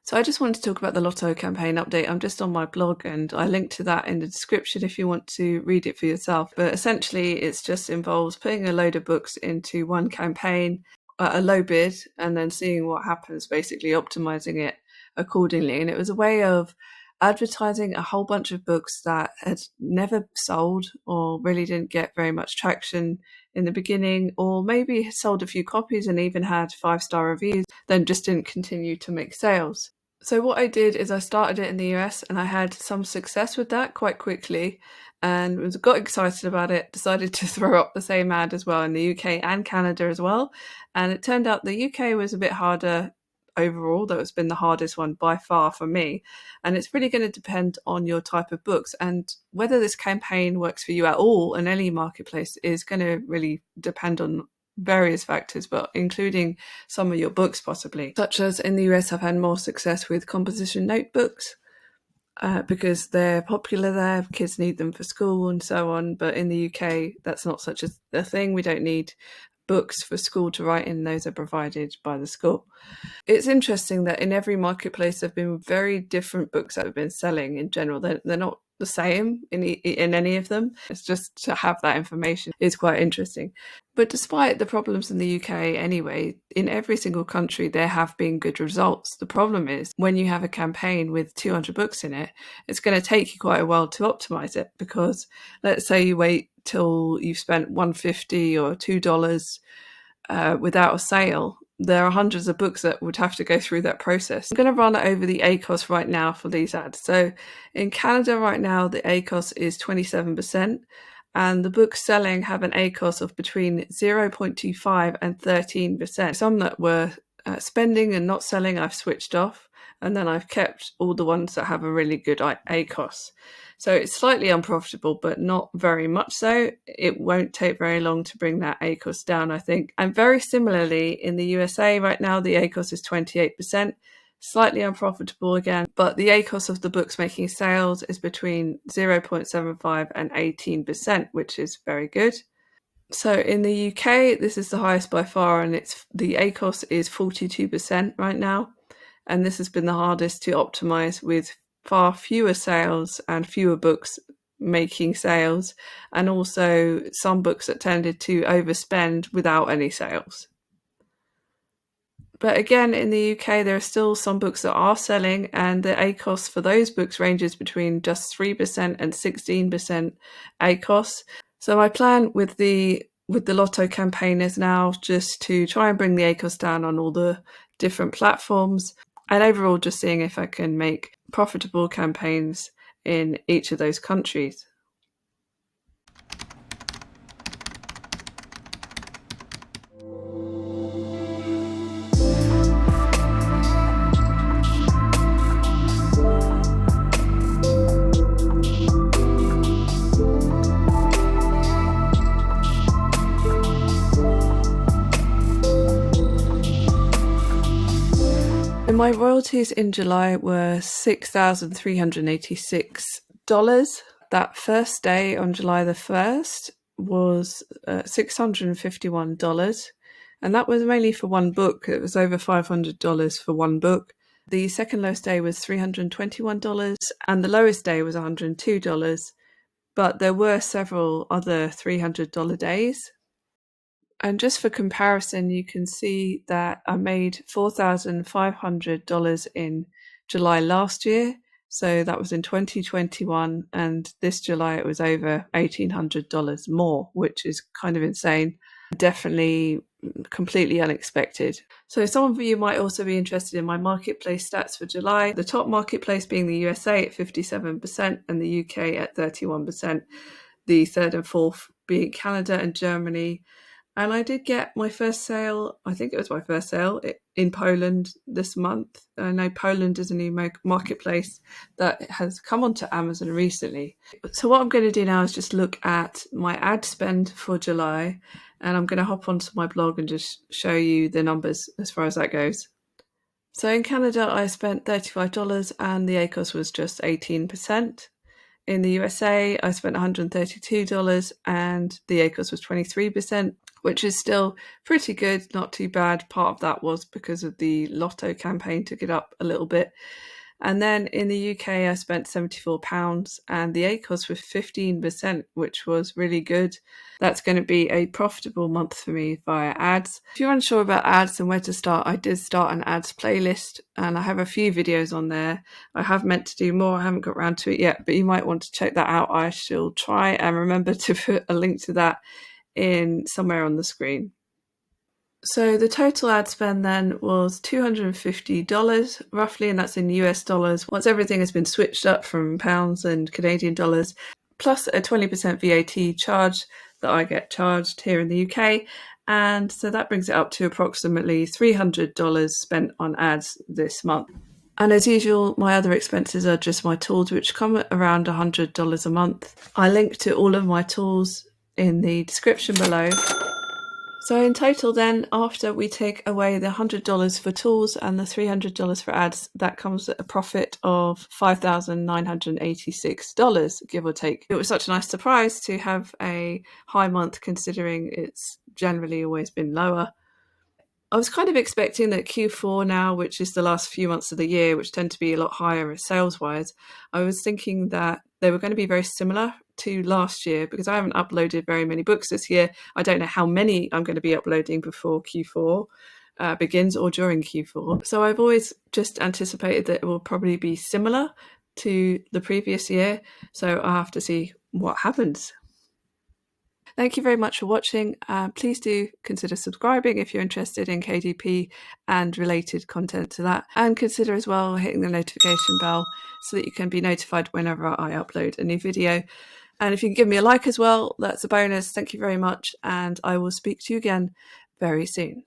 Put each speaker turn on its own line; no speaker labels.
So I just wanted to talk about the Lotto campaign update. I'm just on my blog and I link to that in the description if you want to read it for yourself. But essentially it's just involves putting a load of books into one campaign at a low bid and then seeing what happens, basically optimizing it accordingly. And it was a way of advertising a whole bunch of books that had never sold or really didn't get very much traction in the beginning, or maybe sold a few copies and even had 5-star reviews, then just didn't continue to make sales. So what I did is I started it in the US and I had some success with that quite quickly and got excited about it, decided to throw up the same ad as well in the UK and Canada as well. And it turned out the UK was a bit harder overall, though it's been the hardest one by far for me. And it's really going to depend on your type of books, and whether this campaign works for you at all in any marketplace is going to really depend on various factors, but including some of your books possibly. Such as in the US, I've had more success with composition notebooks because they're popular there. Kids need them for school and so on. But in the UK, that's not such a thing. We don't need books for school to write in. Those are provided by the school. It's interesting that in every marketplace there have been very different books that have been selling in general. They're not the same in any of them. It's just to have that information is quite interesting. But despite the problems in the UK anyway, in every single country there have been good results. The problem is when you have a campaign with 200 books in it, it's going to take you quite a while to optimize it, because let's say you wait till you've spent $1.50 or $2 without a sale. There are hundreds of books that would have to go through that process. I'm going to run over the ACOS right now for these ads. So in Canada right now, the ACOS is 27%, and the books selling have an ACOS of between 0.25 and 13%. Some that were spending and not selling, I've switched off, and then I've kept all the ones that have a really good ACOS. So it's slightly unprofitable, but not very much so. It won't take very long to bring that ACOS down, I think. And very similarly, in the USA right now, the ACOS is 28%, slightly unprofitable again, but the ACOS of the books making sales is between 0.75 and 18%, which is very good. So in the UK, this is the highest by far, and the ACOS is 42% right now. And this has been the hardest to optimize, with far fewer sales and fewer books making sales, and also some books that tended to overspend without any sales. But again, in the UK, there are still some books that are selling, and the ACOS for those books ranges between just 3% and 16% ACOS. So my plan with the Lotto campaign is now just to try and bring the ACOS down on all the different platforms, and overall just seeing if I can make profitable campaigns in each of those countries. And my royalties in July were $6,386. That first day on July the 1st was $651. And that was mainly for one book. It was over $500 for one book. The second lowest day was $321 and the lowest day was $102. But there were several other $300 days. And just for comparison, you can see that I made $4,500 in July last year. So that was in 2021. And this July, it was over $1,800 more, which is kind of insane. Definitely completely unexpected. So some of you might also be interested in my marketplace stats for July. The top marketplace being the USA at 57% and the UK at 31%. The third and fourth being Canada and Germany. And I did get my first sale, I think it was my first sale, in Poland this month. I know Poland is a new marketplace that has come onto Amazon recently. So what I'm going to do now is just look at my ad spend for July, and I'm going to hop onto my blog and just show you the numbers as far as that goes. So in Canada, I spent $35 and the ACOS was just 18%. In the USA, I spent $132 and the ACOS was 23%. which is still pretty good, not too bad. Part of that was because of the Lotto campaign, took it up a little bit. And then in the UK, I spent £74 and the ACOS was 15%, which was really good. That's going to be a profitable month for me via ads. If you're unsure about ads and where to start, I did start an ads playlist and I have a few videos on there. I have meant to do more. I haven't got around to it yet, but you might want to check that out. I shall try and remember to put a link to that in somewhere on the screen. So the total ad spend then was $250 roughly, and that's in US dollars. Once everything has been switched up from pounds and Canadian dollars, plus a 20% VAT charge that I get charged here in the UK. And so that brings it up to approximately $300 spent on ads this month. And as usual, my other expenses are just my tools, which come at around $100 a month. I link to all of my tools in the description below. So in total then, after we take away the $100 for tools and the $300 for ads, that comes at a profit of $5,986, give or take. It was such a nice surprise to have a high month considering it's generally always been lower. I was kind of expecting that Q4 now, which is the last few months of the year, which tend to be a lot higher sales-wise, I was thinking that they were going to be very similar to last year because I haven't uploaded very many books this year. I don't know how many I'm going to be uploading before Q4 begins or during Q4. So I've always just anticipated that it will probably be similar to the previous year. So I'll have to see what happens. Thank you very much for watching. Please do consider subscribing if you're interested in KDP and related content to that. And consider as well hitting the notification bell so that you can be notified whenever I upload a new video. And if you can give me a like as well, that's a bonus. Thank you very much. And I will speak to you again very soon.